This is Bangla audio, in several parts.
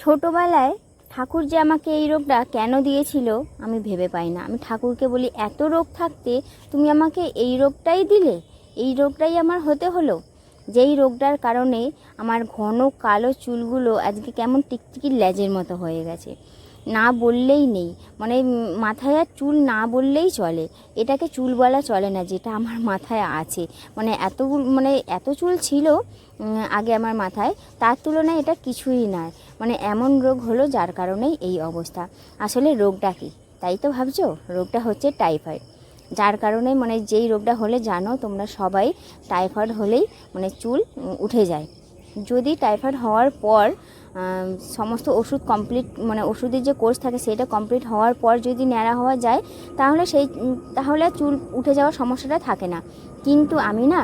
ছোটোবেলায় ঠাকুর যে আমাকে এই রোগটা কেন দিয়েছিল আমি ভেবে পাই না। আমি ঠাকুরকে বলি, এত রোগ থাকতে তুমি আমাকে এই রোগটাই দিলে, এই রোগটাই আমার হতে হলো। যেই রোগটার কারণে আমার ঘন কালো চুলগুলো আজকে কেমন টিকটিকির লেজের মতো হয়ে গেছে, না বললেই নেই। মানে মাথায় আর চুল না বললেই চলে, এটাকে চুল বলা চলে না যেটা আমার মাথায় আছে। মানে এত চুল ছিল আগে আমার মাথায়, তার তুলনায় এটা কিছুই নয়। মানে এমন রোগ হলো যার কারণেই এই অবস্থা। আসলে রোগটা কী তাই তো ভাবছো? রোগটা হচ্ছে টাইফয়েড। যার কারণে মানে যেই রোগটা হলে জানো তোমরা সবাই, টাইফয়েড হলেই মানে চুল উঠে যায়। যদি টাইফয়েড হওয়ার পর সমস্ত ওষুধ কমপ্লিট, মানে ওষুধের যে কোর্স থাকে সেটা কমপ্লিট হওয়ার পর যদি ন্যাড়া হওয়া যায় তাহলে চুল উঠে যাওয়ার সমস্যাটা থাকে না। কিন্তু আমি না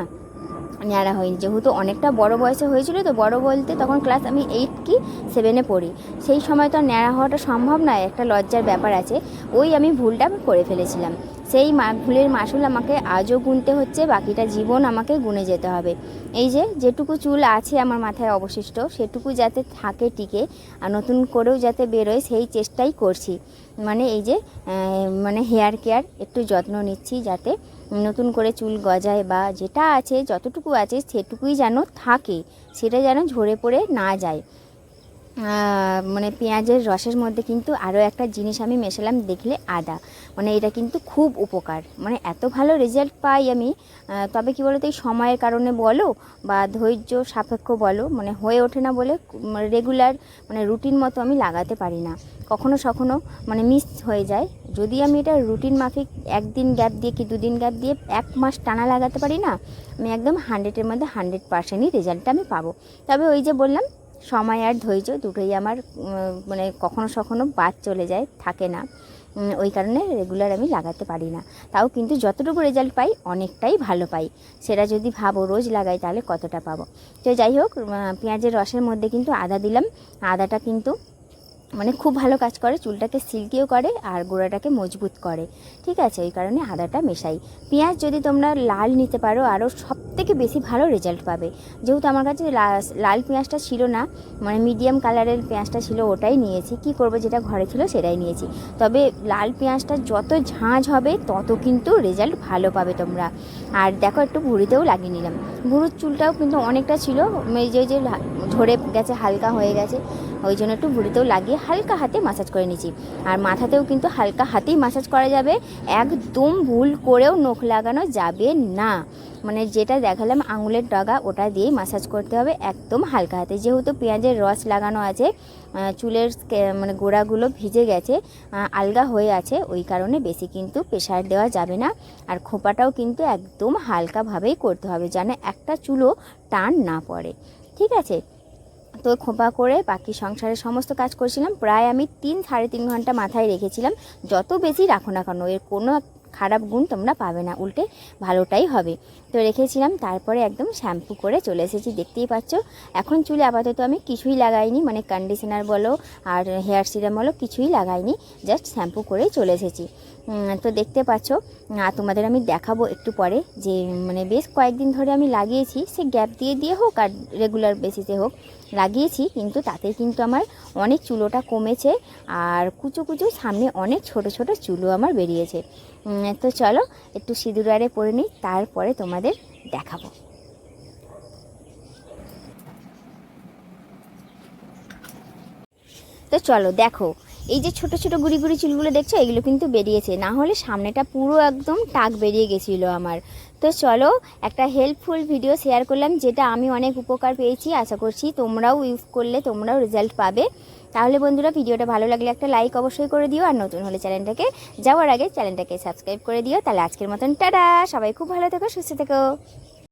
ন্যাড়া হয়নি, যেহেতু অনেকটা বড় বয়সে হয়েছিল। তো বড় বলতে তখন ক্লাস আমি 8 কি 7-এ পড়ি। সেই সময় তো ন্যাড়া হওয়াটা সম্ভব নয়, একটা লজ্জার ব্যাপার আছে। আমি ভুলটা করে ফেলেছিলাম। সেই ভুলের মাসুল আমাকে আজও গুনতে হচ্ছে, বাকিটা জীবন আমাকে গুনে যেতে হবে। এই যেটুকু চুল আছে আমার মাথায় অবশিষ্ট, সেটুকু যাতে থাকে টিকে, আর নতুন করেও যাতে বেরোয় সেই চেষ্টাই করছি। মানে মানে হেয়ার কেয়ার একটু যত্ন নিচ্ছি, যাতে নতুন করে চুল গজায়, বা যেটা আছে যতটুকু আছে সেটুকুই যেন থাকে, সেটা যেন ঝরে পড়ে না যায়। মানে পেঁয়াজের রসের মধ্যে কিন্তু আরও একটা জিনিস আমি মেশালাম, দেখলে আদা। মানে এটা কিন্তু খুব উপকার, মানে এত ভালো রেজাল্ট পাই আমি। তবে কি বলো তো, এই সময়ের কারণে বলো বা ধৈর্য সাপেক্ষ বলো, মানে হয়ে ওঠে না বলে রেগুলার মানে রুটিন মতো আমি লাগাতে পারি না। কখনো মানে মিস হয়ে যায়। যদি আমি এটা রুটিন মাফিক একদিন গ্যাপ দিয়ে কি 2 দিন গ্যাপ দিয়ে 1 মাস টানা লাগাতে পারি না, আমি একদম 100-এর মধ্যে 100%ই রেজাল্টটা আমি পাবো। তবে ওই যে বললাম, সময় আর ধৈর্য দুটোই আমার মানে কখনো বাদ চলে যায়, থাকে না। ওই কারণে রেগুলার আমি লাগাতে পারি না। তাও কিন্তু যতটুকু রেজাল্ট পাই অনেকটাই ভালো পাই। সেটা যদি ভাবো রোজ লাগাই তাহলে কতটা পাবো। তো যাই হোক, পেঁয়াজের রসের মধ্যে কিন্তু আদা দিলাম। আদাটা কিন্তু মানে খুব ভালো কাজ করে, চুলটাকে সিল্কিও করে আর গোড়াটাকে মজবুত করে। ঠিক আছে, ওই কারণে আদাটা মেশাই। পেঁয়াজ যদি তোমরা লাল নিতে পারো আরও সবথেকে বেশি ভালো রেজাল্ট পাবে। যেহেতু আমার কাছে লাল পেঁয়াজটা ছিল না, মানে মিডিয়াম কালারের পেঁয়াজটা ছিল, ওটাই নিয়েছি। কি করব, যেটা ঘরে ছিল সেটাই নিয়েছি। তবে লাল পেঁয়াজটা যত ঝাঁঝ হবে তত কিন্তু রেজাল্ট ভালো পাবে তোমরা। আর দেখো, একটু ভুঁড়িতেও লাগিয়ে নিলাম। ভুঁড়ির চুলটাও কিন্তু অনেকটা ছিল, যে ঝরে গেছে, হালকা হয়ে গেছে, ওই জন্য একটু ভুঁড়িতেও লাগিয়ে হালকা হাতে মাসাজ করে নিয়েছি। আর মাথাতেও কিন্তু হালকা হাতেই মাসাজ করা যাবে, একদম ভুল করেও নখ লাগানো যাবে না। মানে যেটা দেখালাম আঙুলের ডগা, ওটা দিয়েই মাসাজ করতে হবে একদম হালকা হাতে। যেহেতু পেঁয়াজের রস লাগানো আছে, চুলের মানে গোড়াগুলো ভিজে গেছে, আলগা হয়ে আছে, ওই কারণে বেশি কিন্তু প্রেশার দেওয়া যাবে না। আর খোঁপাটাও কিন্তু একদম হালকাভাবেই করতে হবে, যেন একটা চুলও টান না পড়ে। ঠিক আছে, তো খোঁপা করে বাকি সংসারের সমস্ত কাজ করছিলাম। প্রায় আমি 3-3.5 ঘন্টা মাথায় রেখেছিলাম। যত বেশি রাখো না কেন, এর কোনো খারাপ গুণ তোমরা পাবে না, উল্টে ভালোটাই হবে। তো রেখেছিলাম, তারপরে একদম শ্যাম্পু করে চলে এসেছি, দেখতেই পাচ্ছ। এখন চুলে আপাতত আমি কিছুই লাগাইনি, মানে কন্ডিশনার বলো আর হেয়ার সিরাম বলো কিছুই লাগাইনি, জাস্ট শ্যাম্পু করে চলে এসেছি। তো দেখতে পাচ্ছ। তোমাদের আমি দেখাবো একটু পরে, যে মানে বেশ কয়েকদিন ধরে আমি লাগিয়েছি, সে গ্যাপ দিয়ে হোক আর রেগুলার বেসিসে হোক লাগিয়েছি, কিন্তু তাতে কিন্তু আমার অনেক চুলোটা কমেছে, আর কুচো সামনে অনেক ছোট চুলও আমার বেরিয়েছে। তো চলো একটু সিঁদুর আরে পরে নিই, তারপরে তোমাদের দেখাবো। তো চলো দেখো, এই যে ছোট গুড়ি চুলগুলো দেখছো, এগুলো কিন্তু বেরিয়েছে, না হলে সামনেটা পুরো একদম টাক বেরিয়ে গেছিলো আমার। তো চলো, একটা হেল্পফুল ভিডিও শেয়ার করলাম, যেটা আমি অনেক উপকার পেয়েছি। আশা করছি তোমরাও ইউজ করলে তোমরাও রেজাল্ট পাবে। তাহলে বন্ধুরা, ভিডিওটা ভালো লাগলে একটা লাইক অবশ্যই করে দিও, আর নতুন হলে চ্যানেলটাকে যাওয়ার আগে চ্যানেলটাকে সাবস্ক্রাইব করে দিও। তাহলে আজকের মতন টাটা, সবাই খুব ভালো থেকো, সুস্থ থেকো।